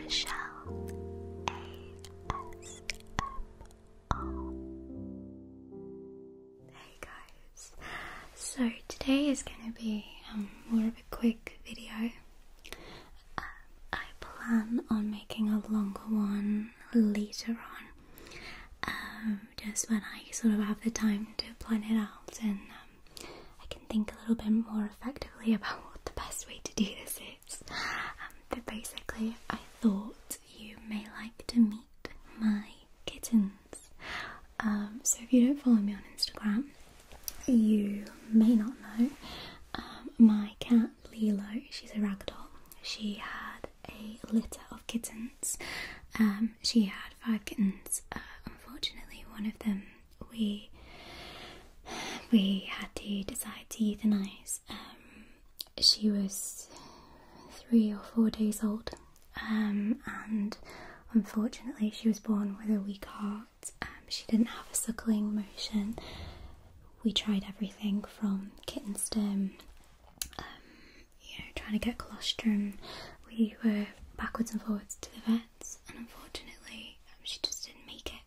Michelle ASMR. Hey guys, so today is going to be more of a quick video. I plan on making a longer one later on, just when I sort of have the time to plan it out and I can think a little bit more effectively about what the best way to do this is. But basically, I thought you may like to meet my kittens. So if you don't follow me on Instagram, you may not know, my cat Lilo, she's a Ragdoll. She had a litter of kittens. She had 5 kittens. Unfortunately, one of them we had to decide to euthanize. She was 3 or 4 days old, and unfortunately she was born with a weak heart. She didn't have a suckling motion. We tried everything from kitten stem, trying to get colostrum. We were backwards and forwards to the vets, and unfortunately she just didn't make it.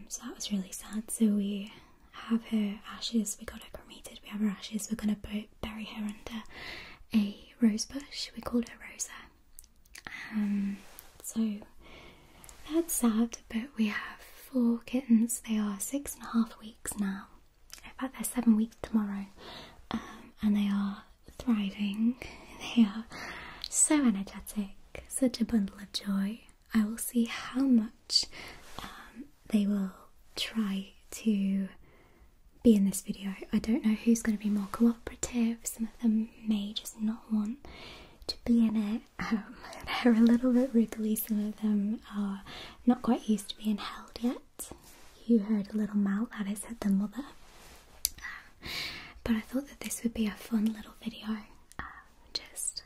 So that was really sad. So we have her ashes. We got her cremated. We have her ashes. We're going to bury her under a rose bush. We called her Rosa. So that's sad, but we have 4 kittens. They are 6.5 weeks now. In fact, they're 7 weeks tomorrow, and they are thriving. They are so energetic, such a bundle of joy. I will see how much they will try to be in this video. I don't know who's going to be more cooperative. Some of them may just not want to be in it. They're a little bit wriggly. Some of them are not quite used to being held yet. You heard a little mouth, that is the mother. But I thought that this would be a fun little video, just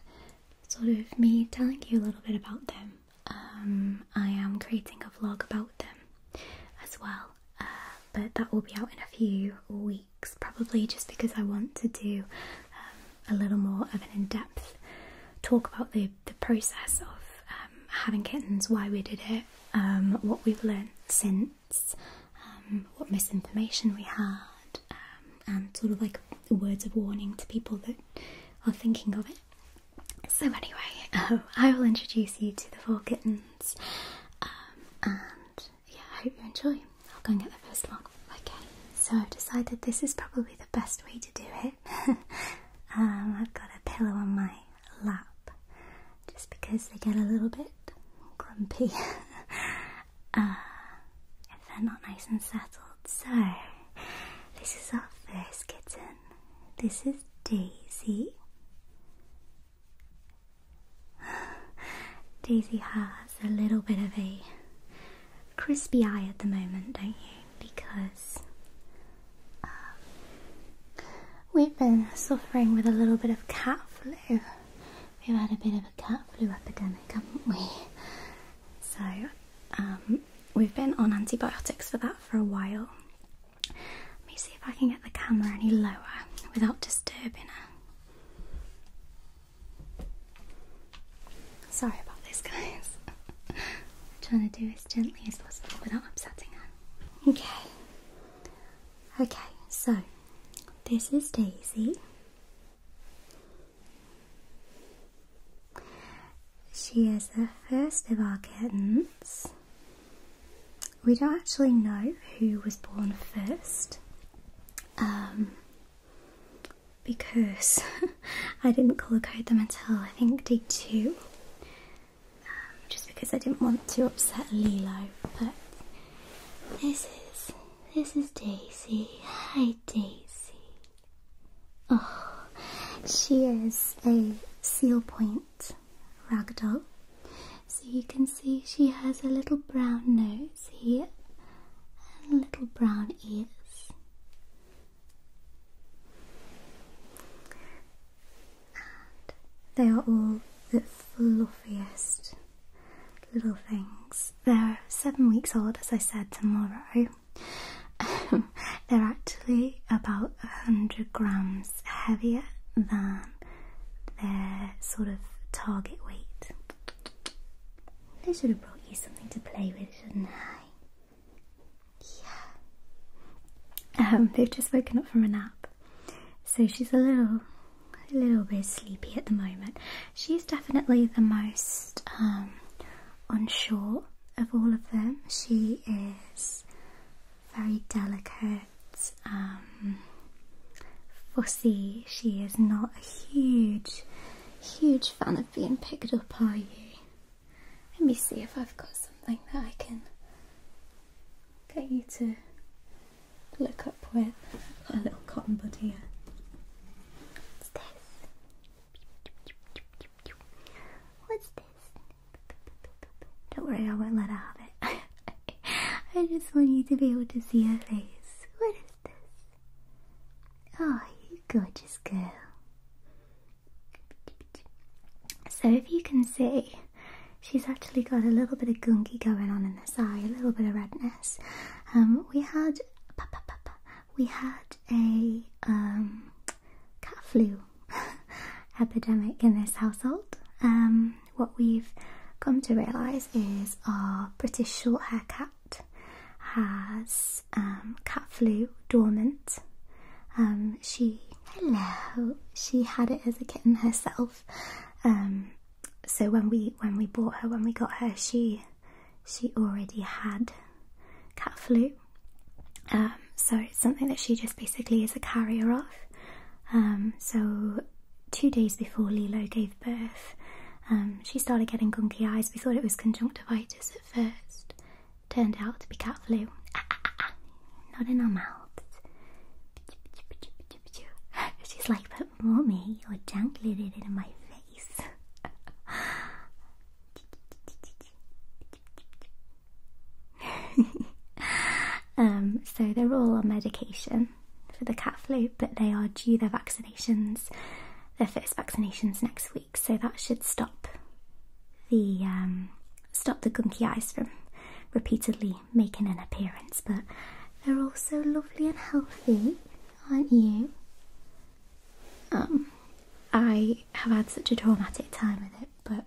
sort of me telling you a little bit about them. I am creating a vlog about them as well, but that will be out in a few weeks, probably, just because I want to do a little more of an in-depth talk about the process of having kittens, why we did it, what we've learned since, what misinformation we had, and sort of like words of warning to people that are thinking of it. So anyway, I will introduce you to the 4 kittens, and yeah, I hope you enjoy. I'll go and get the first one. Okay, so I've decided this is probably the best way to do it. I've got a pillow on my lap, just because they get a little bit grumpy if they're not nice and settled. So, this is our first kitten. This is Daisy. Daisy has a little bit of a crispy eye at the moment, don't you? Because we've been suffering with a little bit of cat flu. We've had a bit of a cat flu epidemic, haven't we? So we've been on antibiotics for that for a while. Let me see if I can get the camera any lower without disturbing her. Sorry about this, guys. I'm trying to do as gently as possible without upsetting her. Okay, so this is Daisy. She is the first of our kittens. We don't actually know who was born first, because I didn't colour code them until I think day 2, just because I didn't want to upset Lilo. But this is Daisy. Hi, Daisy. Oh, she is a seal point Ragdoll. So you can see she has a little brown nose here and little brown ears. And they are all the fluffiest little things. They're 7 weeks old, as I said, tomorrow. They're actually about 100 grams heavier than their sort of target weight. I should have brought you something to play with, shouldn't I? Yeah. They've just woken up from a nap, so she's a little bit sleepy at the moment. She's definitely the most unsure of all of them. She is very delicate, fussy. She is not a huge fan of being picked up, are you? Let me see if I've got something that I can get you to look up with. I've got a little cotton bud here. What's this? What's this? Don't worry, I won't let her have it. I just want you to be able to see her face. What is this? Oh, you gorgeous girl. So if you can see, she's actually got a little bit of gunky going on in this eye, a little bit of redness. We had a cat flu epidemic in this household. What we've come to realise is our British short-hair cat has cat flu dormant. She had it as a kitten herself. So when we bought her, when we got her, she already had cat flu. So it's something that she just basically is a carrier of. So 2 days before Lilo gave birth, she started getting gunky eyes. We thought it was conjunctivitis at first. Turned out to be cat flu. Not in our mouths. She's like, but Mummy, you're jangling it in my face. So they're all on medication for the cat flu, but they are due their first vaccinations next week, so that should stop the gunky eyes from repeatedly making an appearance. But they're all so lovely and healthy, aren't you? I have had such a traumatic time with it, but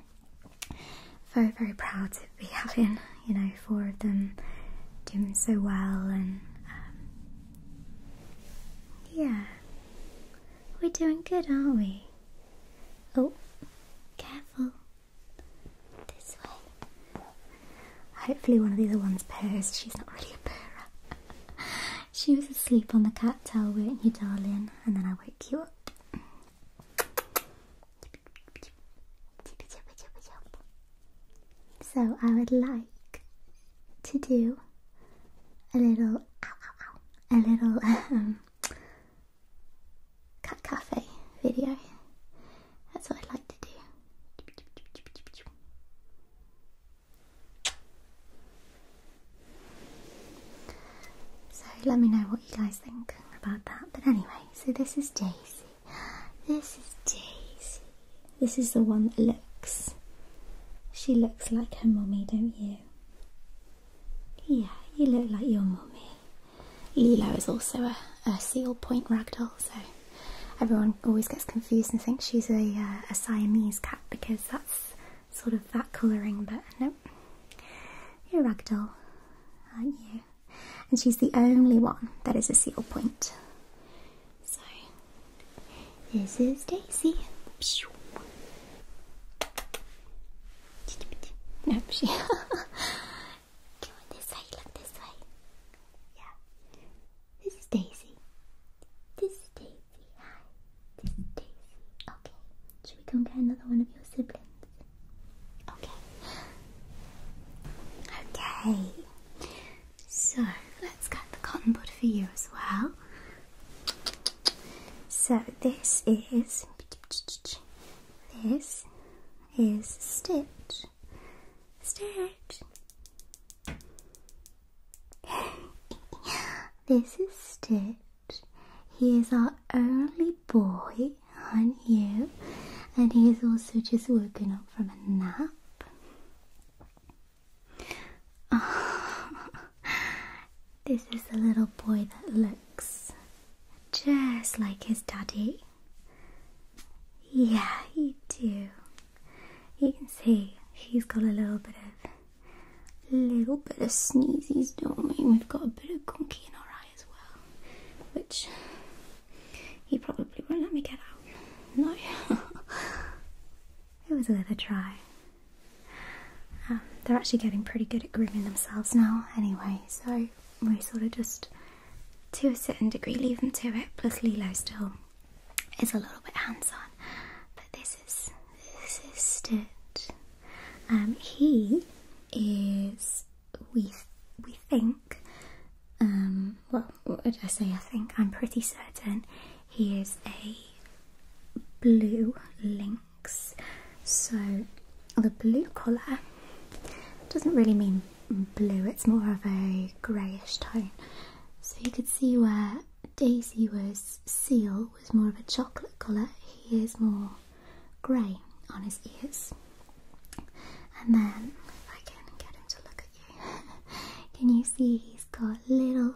very, very proud to be having, 4 of them doing so well. And yeah, we're doing good, aren't we? Oh, careful. This way. Hopefully one of the other ones purrs. She's not really a purrer. She was asleep on the cat towel, weren't you, darling? And then I woke you up. So I would like to do a little cat cafe video. That's what I'd like to do. So let me know what you guys think about that. But anyway, so this is Daisy. This is the one that looks. She looks like her mummy, don't you? Yeah, you look like your mummy. Lilo is also a seal point ragdoll, so everyone always gets confused and thinks she's a Siamese cat because that's sort of that colouring, but nope. You're a ragdoll, aren't you? And she's the only one that is a seal point. So, this is Daisy. Nope, she... Come on, this way, look this way. Yeah. This is Daisy. Hi. This is Daisy. Okay. Should we go and get another one of your siblings? Okay. So, let's get the cotton bud for you as well. So, this is Stitch. This is Stitch. He is our only boy, aren't you? And he is also just woken up from a nap. Oh, this is the little boy that looks just like his daddy. Yeah, you do. You can see he's got a little bit of little bit of sneezies, don't we? We've got a bit of gunky in our eye as well, which he probably won't let me get out. No. It was worth a try. They're actually getting pretty good at grooming themselves now anyway, so we sort of just, to a certain degree, leave them to it. Plus Lilo still is a little bit hands-on, but this is Stitch. He is, we think, well, what did I say? I think, I'm pretty certain he is a blue lynx. So the blue colour doesn't really mean blue, it's more of a greyish tone. So you could see where Daisy was seal was more of a chocolate colour, he is more grey on his ears. And then if I can get him to look at you, can you see he's got little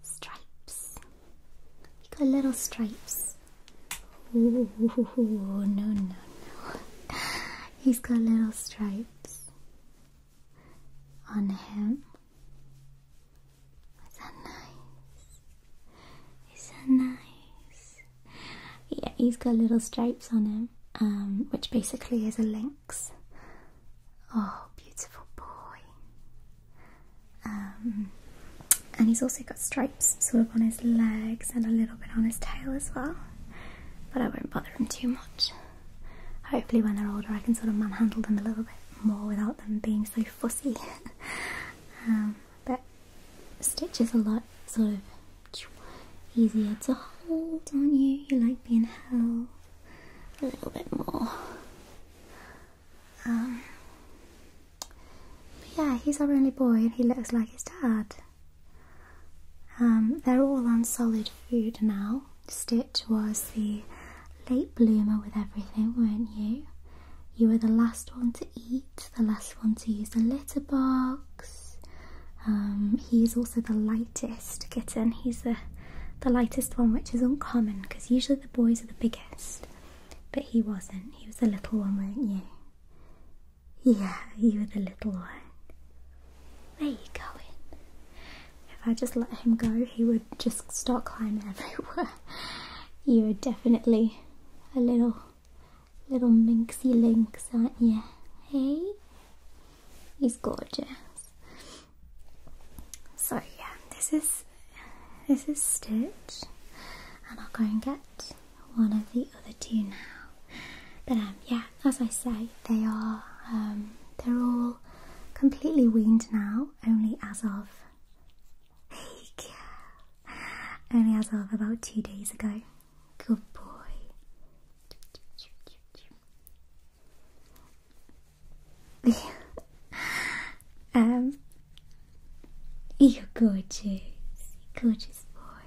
stripes? He's got little stripes. Ooh, no. He's got little stripes on him. Is that nice? Is that nice? Yeah, he's got little stripes on him, which basically is a lynx. Oh, beautiful boy. And he's also got stripes sort of on his legs and a little bit on his tail as well. But I won't bother him too much. Hopefully when they're older I can sort of manhandle them a little bit more without them being so fussy. But Stitch is a lot sort of easier to hold, aren't you? You like being held a little bit more. But yeah, he's our only boy and he looks like his dad. They're all on solid food now. Stitch was the late bloomer with everything, weren't you? You were the last one to eat, the last one to use the litter box. He's also the lightest kitten. He's the lightest one, which is uncommon because usually the boys are the biggest, but he wasn't. He was the little one, weren't you? Yeah, you were the little one. Where are you going? If I just let him go, he would just start climbing everywhere. You are definitely a little minxy lynx, aren't you? Hey? He's gorgeous. So yeah, this is Stitch, and I'll go and get one of the other two now. But yeah, as I say, they are they're all completely weaned now, only as of about 2 days ago. Good boy. You're gorgeous boy.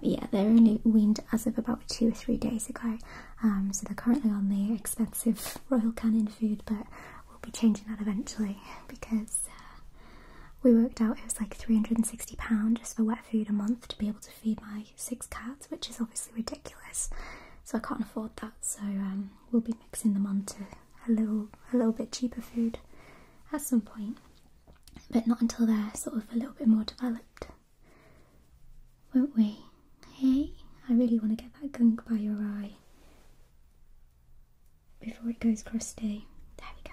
Yeah, they're only weaned as of about 2 or 3 days ago. So they're currently on the expensive Royal Canin food, but we'll be changing that eventually because we worked out it was like £360 just for wet food a month to be able to feed my 6 cats, which is obviously ridiculous. So I can't afford that. So we'll be mixing them onto a little bit cheaper food at some point, but not until they're sort of a little bit more developed, won't we? Hey, I really want to get that gunk by your eye before it goes crusty. There we go.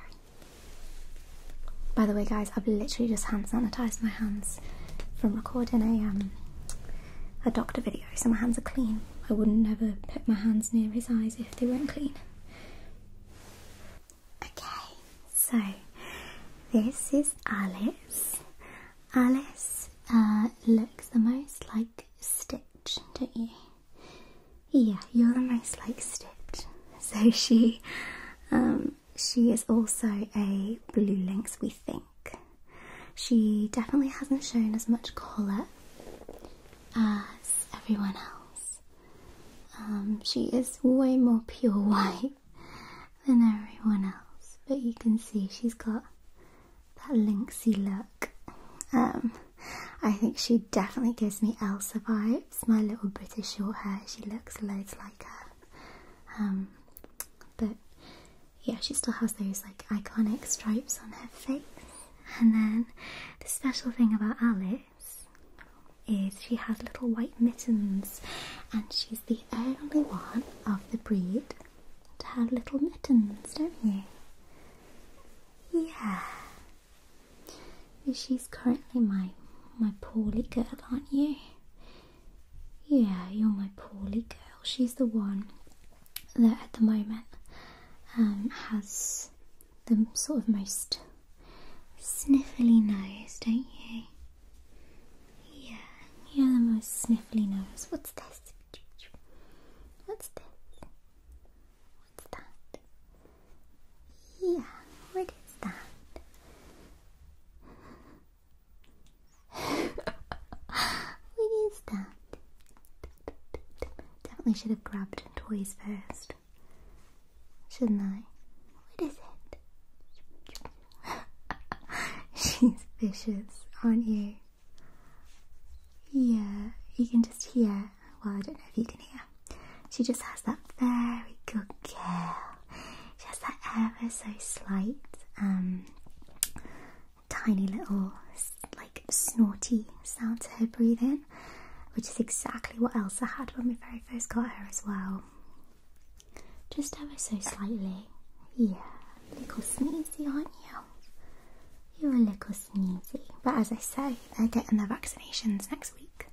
By the way, guys, I've literally just hand sanitized my hands from recording a doctor video, so my hands are clean. I wouldn't never put my hands near his eyes if they weren't clean. Okay, so this is Alice. Alice looks the most like Stitch, don't you? Yeah, you're the most like Stitch. So she is also a blue lynx, we think. She definitely hasn't shown as much colour as everyone else. She is way more pure white than everyone else, but you can see she's got that lynxy look. I think she definitely gives me Elsa vibes. My little British short hair, she looks loads like her. But yeah, she still has those like iconic stripes on her face And then the special thing about Alice is she has little white mittens, and she's the only one of the breed to have little mittens, don't you? Yeah. She's currently my poorly girl, aren't you? Yeah, you're my poorly girl. She's the one that at the moment has the sort of most sniffly nose, don't you? Yeah, you're the most sniffly nose. What's this? What's this? What's that? Yeah, what is that? What is that? Definitely should have grabbed toys first, shouldn't I? What is it? She's vicious, aren't you? Yeah, you can just hear. Well, I don't know if you can hear. She just has that very good girl. She has that ever so slight, tiny little, like, snorty sound to her breathing, which is exactly what Elsa had when we very first got her as well. Just ever so slightly. Yeah, little sneezy, aren't you? You're a little sneezy. But as I say, they're getting their vaccinations next week.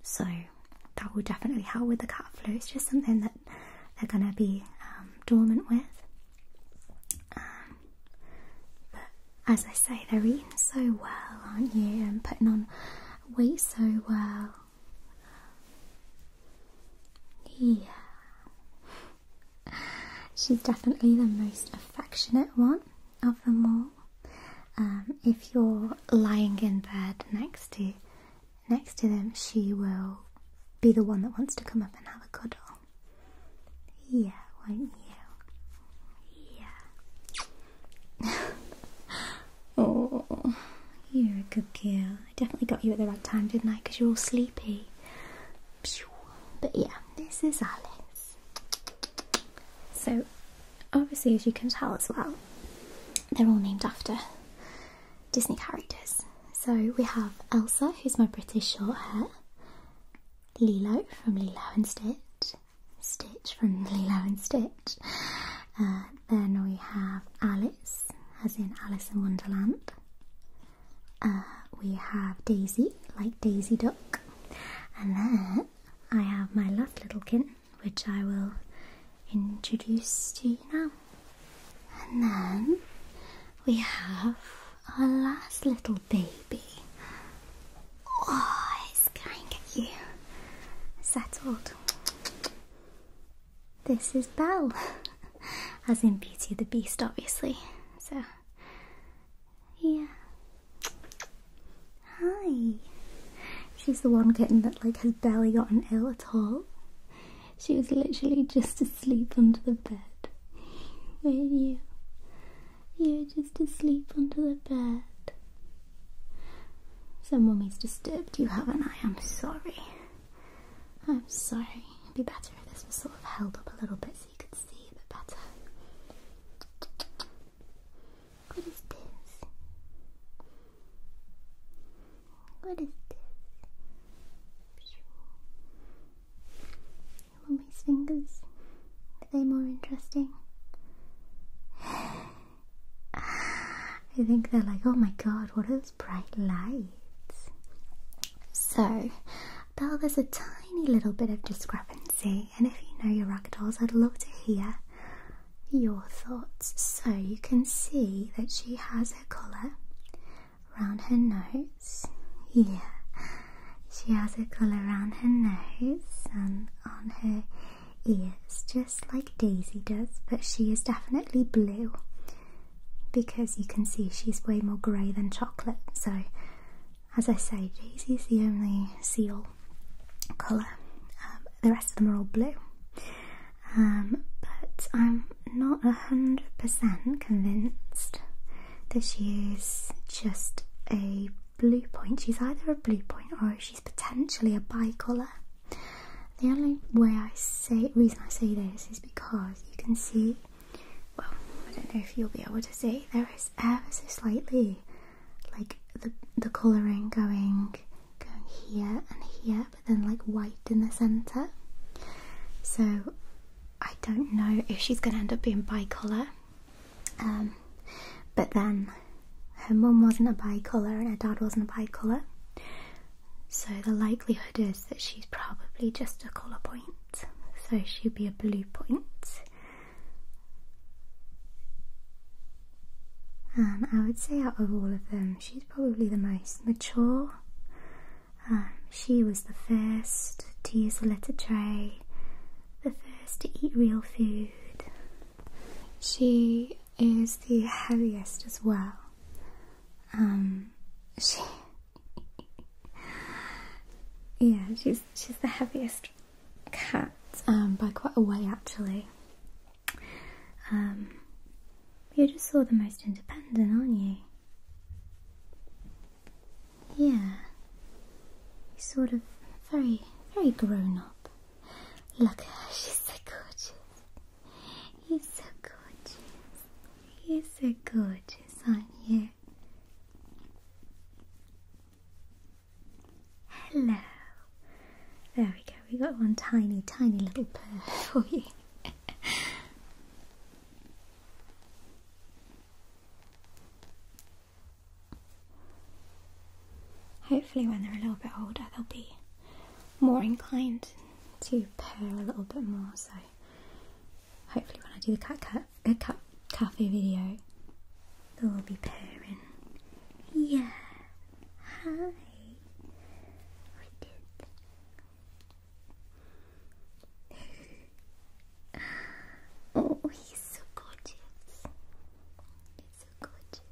So that will definitely help with the cat flu. It's just something that they're going to be dormant with. But as I say, they're eating so well, aren't you? And putting on weight so well. Yeah. She's definitely the most affectionate one of them all. If you're lying in bed next to them, she will be the one that wants to come up and have a cuddle. Yeah, won't you? Yeah. Oh, you're a good girl. I definitely got you at the right time, didn't I? Because you're all sleepy. But yeah, this is Alice. So, obviously, as you can tell as well, they're all named after Disney characters. So we have Elsa, who's my British short hair, Lilo from Lilo and Stitch, Stitch from Lilo and Stitch. Then we have Alice, as in Alice in Wonderland. We have Daisy, like Daisy Duck. And then I have my last little kitten, which I will introduce to you now. And then we have our last little baby. Oh, let's go and get you settled. This is Belle, as in Beauty and the Beast, obviously. So, yeah. Hi. She's the one kitten that like has barely gotten ill at all. She was literally just asleep under the bed. Weren't you? You were just asleep under the bed. So Mummy's disturbed you, haven't I? I'm sorry. I'm sorry. It'd be better if this was sort of held up a little bit so you could see a bit better. What is this? What is this? Mummy's fingers. Are they more interesting? I think they're like, oh my god, what are those bright lights? So, though there's a tiny little bit of discrepancy, and if you know your ragdolls, I'd love to hear your thoughts. So you can see that she has her colour around her nose. Yeah, she has her colour around her nose and on her ears, just like Daisy does, but she is definitely blue. Because you can see she's way more grey than chocolate. So, as I say, Daisy's the only seal colour. The rest of them are all blue. But I'm not 100% convinced that she is just a blue point. She's either a blue point or she's potentially a bicolour. The only reason I say this is because you can see, well, I don't know don't know if you'll be able to see, there is ever so slightly like the colouring going here and here, but then like white in the centre. So I don't know if she's going to end up being bi-colour. But then her mum wasn't a bi-colour and her dad wasn't a bi-colour. So the likelihood is that she's probably just a colour point. So she'll be a blue point. And I would say out of all of them, she's probably the most mature. She was the first to use the litter tray, the first to eat real food. She is the heaviest as well. She's the heaviest cat, by quite a way actually. You're just sort of the most independent, aren't you? Yeah. You're sort of very, very grown up. Look at her, she's so gorgeous. You're so gorgeous. You're so gorgeous, aren't you? Hello. There we go, we got one tiny, tiny little purr for you. Hopefully when they're a little bit older they'll be more inclined to purr a little bit more, so hopefully when I do the cat cafe video they'll all be purring. Yeah. Hi. Oh, he's so gorgeous. He's so gorgeous.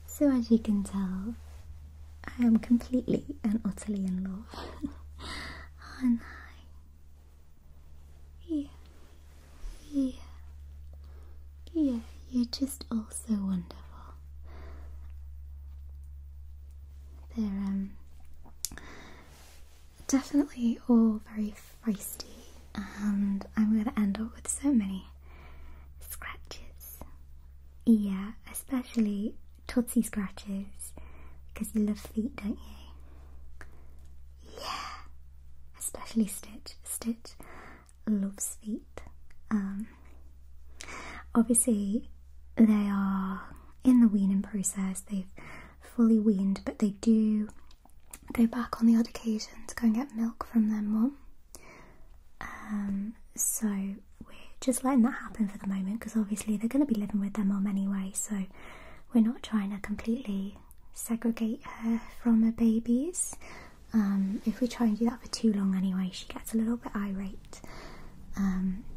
So as you can tell, I am completely and utterly in love. Aren't I? Yeah. Yeah. Yeah, you're just all so wonderful. They're definitely all very feisty, and I'm going to end up with so many scratches. Yeah, especially Tootsie scratches, because you love feet, don't you? Yeah, especially Stitch. Stitch loves feet. Obviously they are in the weaning process, they've fully weaned, but they do go back on the odd occasion to go and get milk from their mum. So we're just letting that happen for the moment, because obviously they're going to be living with their mum anyway, so we're not trying to completely segregate her from her babies. If we try and do that for too long anyway, she gets a little bit irate.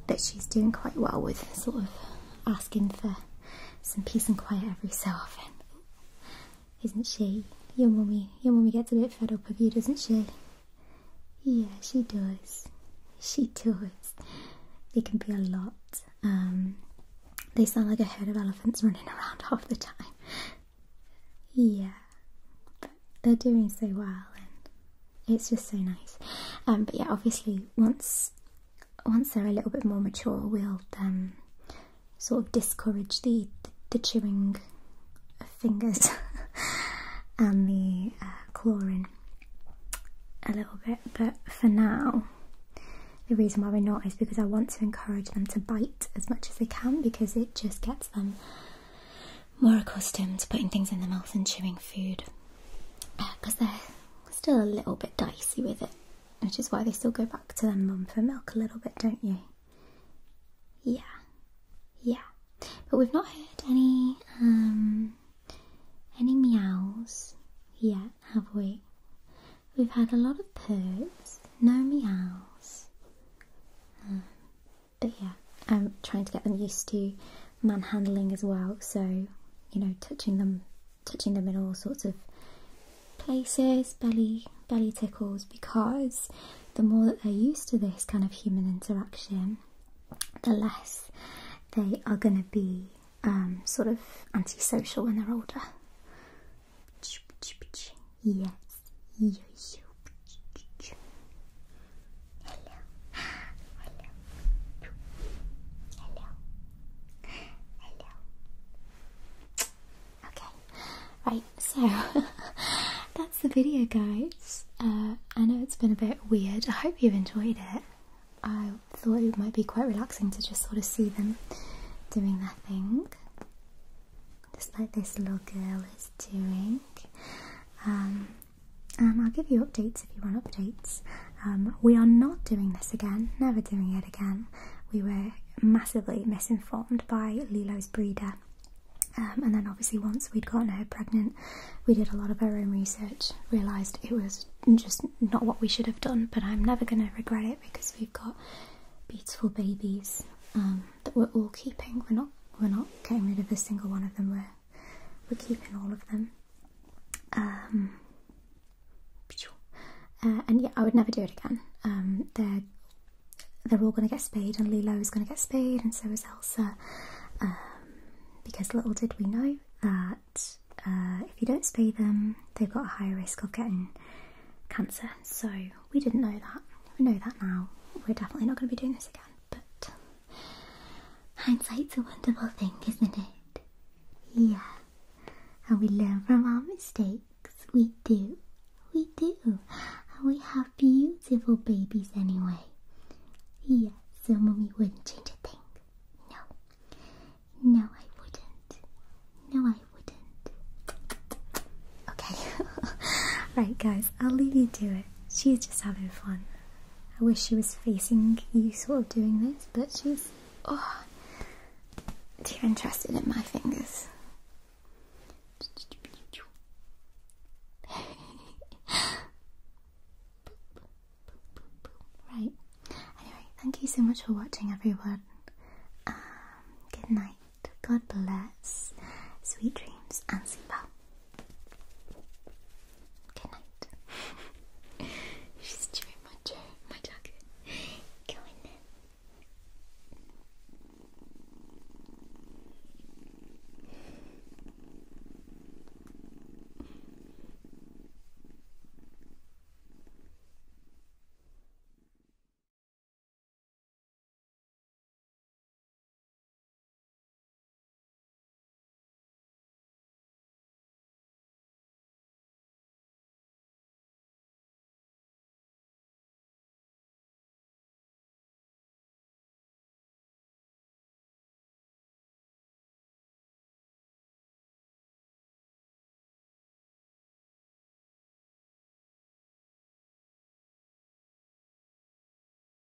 But she's doing quite well with sort of asking for some peace and quiet every so often, isn't she? Your mummy gets a bit fed up of you, doesn't she? Yeah, she does. She does. They can be a lot. They sound like a herd of elephants running around half the time. Yeah, but they're doing so well, and it's just so nice. But yeah, obviously once they're a little bit more mature, we'll sort of discourage the chewing of fingers and the clawing a little bit. But for now, the reason why we're not is because I want to encourage them to bite as much as they can, because it just gets them more accustomed to putting things in their mouth and chewing food, because they're still a little bit dicey with it, which is why they still go back to their mum for milk a little bit, don't you? Yeah, yeah. But we've not heard any meows yet, have we? We've had a lot of purrs, no meows. But yeah, I'm trying to get them used to manhandling as well, so, you know, touching them in all sorts of places, belly tickles, because the more that they're used to this kind of human interaction, the less they are going to be sort of antisocial when they're older. Yes, you're so So that's the video, guys. I know it's been a bit weird. I hope you've enjoyed it. I thought it might be quite relaxing to just sort of see them doing their thing, just like this little girl is doing. And I'll give you updates if you want updates. We are not doing this again, never doing it again. We were massively misinformed by Lilo's breeder. And then obviously once we'd gotten her pregnant, we did a lot of our own research, realised it was just not what we should have done, but I'm never going to regret it because we've got beautiful babies that we're all keeping. We're not getting rid of a single one of them, we're keeping all of them. And yeah, I would never do it again. They're all going to get spayed, and Lilo is going to get spayed, and so is Elsa. Because little did we know that if you don't spay them, they've got a higher risk of getting cancer. So we didn't know that. We know that now. We're definitely not going to be doing this again. But hindsight's a wonderful thing, isn't it? Yeah. And we learn from our mistakes. We do. We do. And we have beautiful babies anyway. Yeah, so Mummy wouldn't change a thing. No. No, I wouldn't. No, I wouldn't. Okay. Right, guys, I'll leave you to it. She's just having fun. I wish she was facing you sort of doing this, but she's too interested in my fingers. Right. Anyway, thank you so much for watching, everyone. Good night. God bless. Sweet dreams and see you.